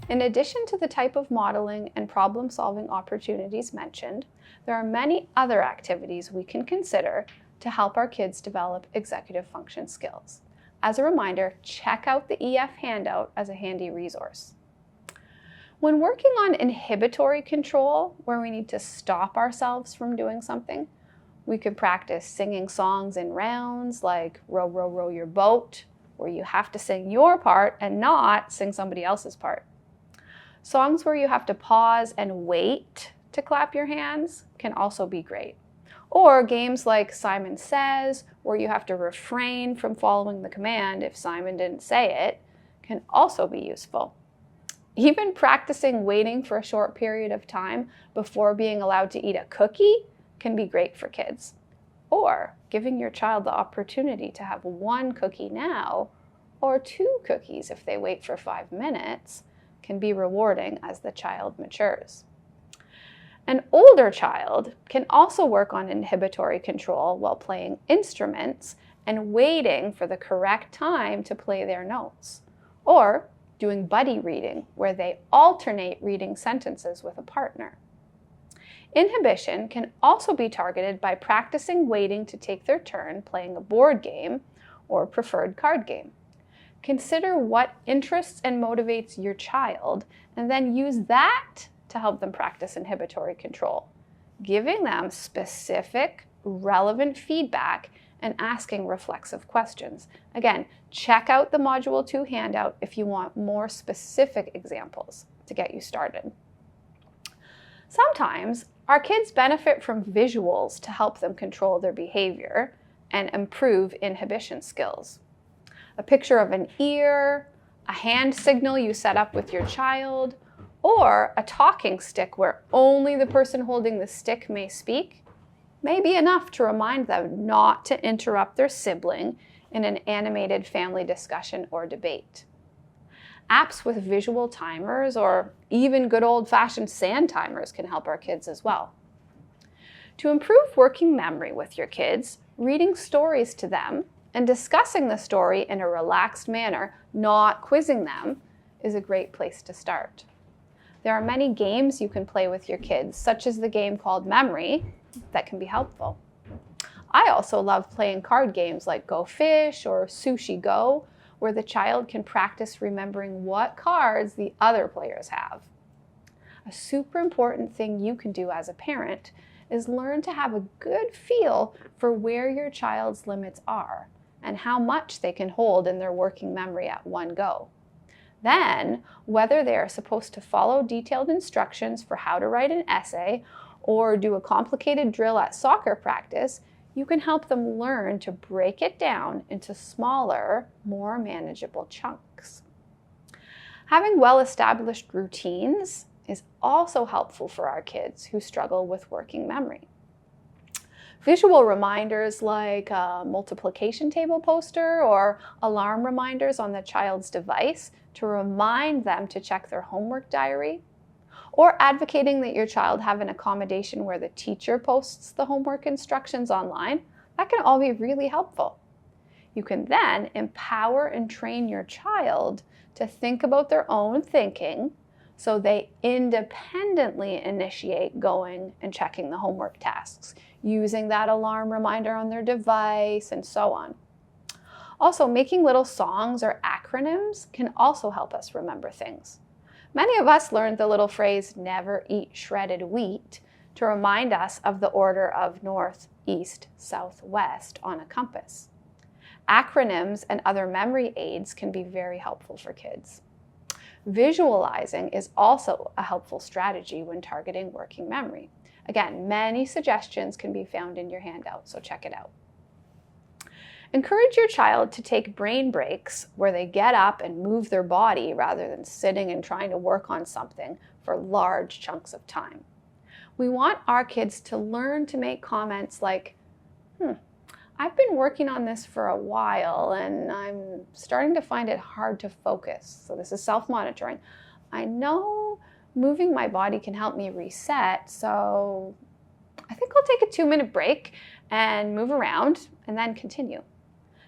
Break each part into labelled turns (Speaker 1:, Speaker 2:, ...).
Speaker 1: In addition to the type of modeling and problem-solving opportunities mentioned, there are many other activities we can consider to help our kids develop executive function skills. As a reminder, check out the EF handout as a handy resource. When working on inhibitory control, where we need to stop ourselves from doing something, we could practice singing songs in rounds like Row, Row, Row Your Boat, where you have to sing your part and not sing somebody else's part. Songs where you have to pause and wait to clap your hands can also be great. Or games like Simon Says, where you have to refrain from following the command if Simon didn't say it, can also be useful. Even practicing waiting for a short period of time before being allowed to eat a cookie can be great for kids. Or giving your child the opportunity to have 1 cookie now, or 2 cookies if they wait for 5 minutes, can be rewarding as the child matures. An older child can also work on inhibitory control while playing instruments and waiting for the correct time to play their notes, or doing buddy reading, where they alternate reading sentences with a partner. Inhibition can also be targeted by practicing waiting to take their turn playing a board game or preferred card game. Consider what interests and motivates your child, and then use that to help them practice inhibitory control, giving them specific, relevant feedback and asking reflexive questions. Again, check out the Module 2 handout if you want more specific examples to get you started. Sometimes our kids benefit from visuals to help them control their behavior and improve inhibition skills. A picture of an ear, a hand signal you set up with your child, or a talking stick where only the person holding the stick may speak may be enough to remind them not to interrupt their sibling in an animated family discussion or debate. Apps with visual timers or even good old-fashioned sand timers can help our kids as well. To improve working memory with your kids, reading stories to them and discussing the story in a relaxed manner, not quizzing them, is a great place to start. There are many games you can play with your kids, such as the game called Memory, that can be helpful. I also love playing card games like Go Fish or Sushi Go, where the child can practice remembering what cards the other players have. A super important thing you can do as a parent is learn to have a good feel for where your child's limits are and how much they can hold in their working memory at one go. Then, whether they are supposed to follow detailed instructions for how to write an essay or do a complicated drill at soccer practice, you can help them learn to break it down into smaller, more manageable chunks. Having well-established routines is also helpful for our kids who struggle with working memory. Visual reminders like a multiplication table poster or alarm reminders on the child's device to remind them to check their homework diary, or advocating that your child have an accommodation where the teacher posts the homework instructions online, that can all be really helpful. You can then empower and train your child to think about their own thinking so they independently initiate going and checking the homework tasks, using that alarm reminder on their device, and so on. Also, making little songs or acronyms can also help us remember things. Many of us learned the little phrase, "never eat shredded wheat," to remind us of the order of north, east, south, west on a compass. Acronyms and other memory aids can be very helpful for kids. Visualizing is also a helpful strategy when targeting working memory. Again, many suggestions can be found in your handout, so check it out. Encourage your child to take brain breaks where they get up and move their body rather than sitting and trying to work on something for large chunks of time. We want our kids to learn to make comments like, I've been working on this for a while and I'm starting to find it hard to focus. So this is self-monitoring. I know moving my body can help me reset, so I think I'll take a 2-minute break and move around and then continue.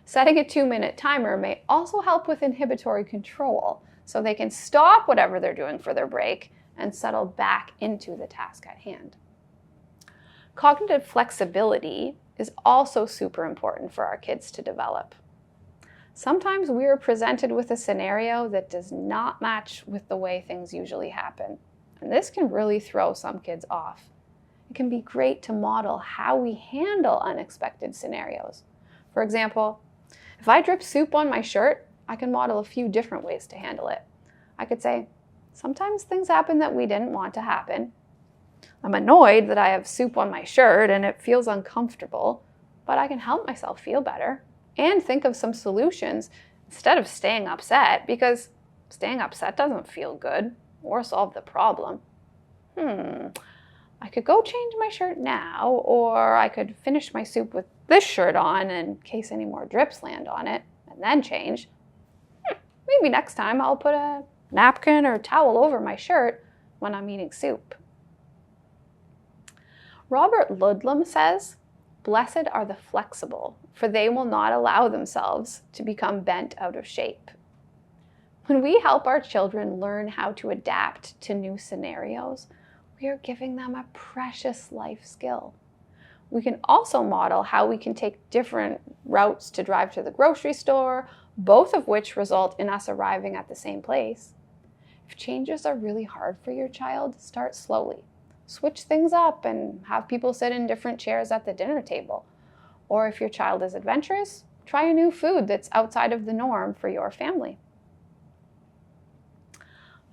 Speaker 1: Setting a 2-minute timer may also help with inhibitory control, so they can stop whatever they're doing for their break and settle back into the task at hand. Cognitive flexibility is also super important for our kids to develop. Sometimes we are presented with a scenario that does not match with the way things usually happen, and this can really throw some kids off. It can be great to model how we handle unexpected scenarios. For example, if I drip soup on my shirt, I can model a few different ways to handle it. I could say, sometimes things happen that we didn't want to happen. I'm annoyed that I have soup on my shirt and it feels uncomfortable, but I can help myself feel better and think of some solutions instead of staying upset, because staying upset doesn't feel good or solve the problem. I could go change my shirt now, or I could finish my soup with this shirt on in case any more drips land on it, and then change. Maybe next time I'll put a napkin or towel over my shirt when I'm eating soup. Robert Ludlum says, "Blessed are the flexible, for they will not allow themselves to become bent out of shape." When we help our children learn how to adapt to new scenarios, we are giving them a precious life skill. We can also model how we can take different routes to drive to the grocery store, both of which result in us arriving at the same place. If changes are really hard for your child, start slowly. Switch things up and have people sit in different chairs at the dinner table. Or if your child is adventurous, try a new food that's outside of the norm for your family.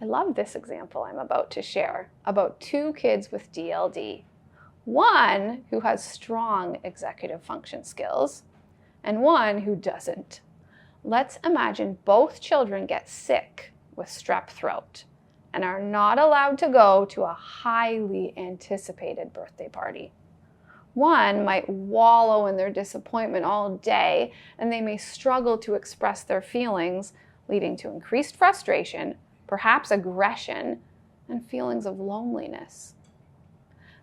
Speaker 1: I love this example I'm about to share about 2 kids with DLD. One who has strong executive function skills and one who doesn't. Let's imagine both children get sick with strep throat and are not allowed to go to a highly anticipated birthday party. One might wallow in their disappointment all day, and they may struggle to express their feelings, leading to increased frustration, perhaps aggression, and feelings of loneliness.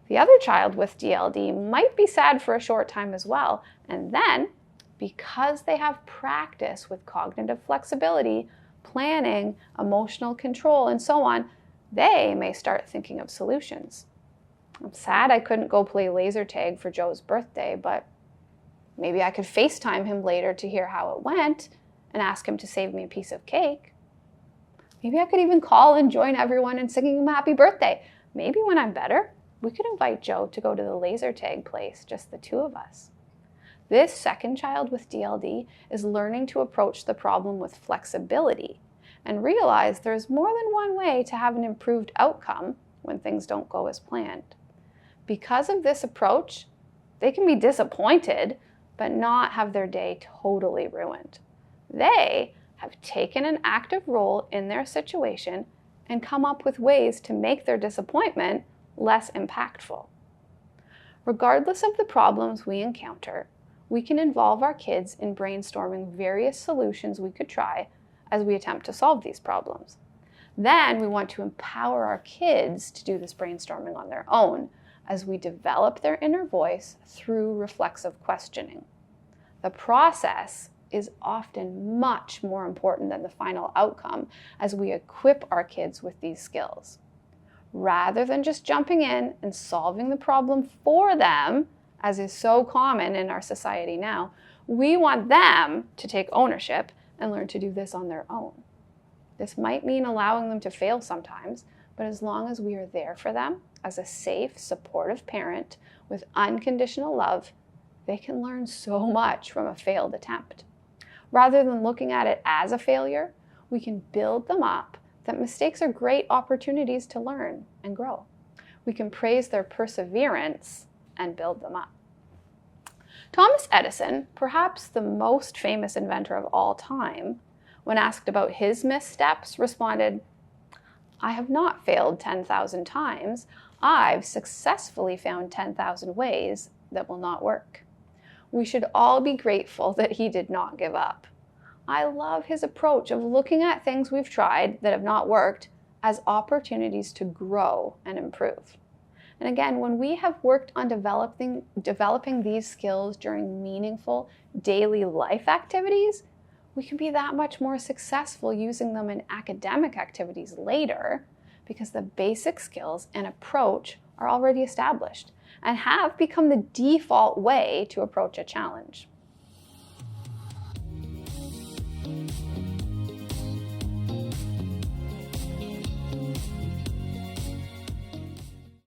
Speaker 1: The other child with DLD might be sad for a short time as well, and then, because they have practice with cognitive flexibility, planning, emotional control, and so on, they may start thinking of solutions. I'm sad I couldn't go play laser tag for Joe's birthday, but maybe I could FaceTime him later to hear how it went and ask him to save me a piece of cake. Maybe I could even call and join everyone in singing him happy birthday. Maybe when I'm better, we could invite Joe to go to the laser tag place, just the 2 of us. This second child with DLD is learning to approach the problem with flexibility and realize there's more than one way to have an improved outcome when things don't go as planned. Because of this approach, they can be disappointed, but not have their day totally ruined. They have taken an active role in their situation and come up with ways to make their disappointment less impactful. Regardless of the problems we encounter, we can involve our kids in brainstorming various solutions we could try as we attempt to solve these problems. Then we want to empower our kids to do this brainstorming on their own as we develop their inner voice through reflexive questioning. The process is often much more important than the final outcome as we equip our kids with these skills. Rather than just jumping in and solving the problem for them, as is so common in our society now, we want them to take ownership and learn to do this on their own. This might mean allowing them to fail sometimes, but as long as we are there for them as a safe, supportive parent with unconditional love, they can learn so much from a failed attempt. Rather than looking at it as a failure, we can build them up that mistakes are great opportunities to learn and grow. We can praise their perseverance and build them up. Thomas Edison, perhaps the most famous inventor of all time, when asked about his missteps, responded, "I have not failed 10,000 times. I've successfully found 10,000 ways that will not work." We should all be grateful that he did not give up. I love his approach of looking at things we've tried that have not worked as opportunities to grow and improve. And again, when we have worked on developing these skills during meaningful daily life activities, we can be that much more successful using them in academic activities later, because the basic skills and approach are already established and have become the default way to approach a challenge.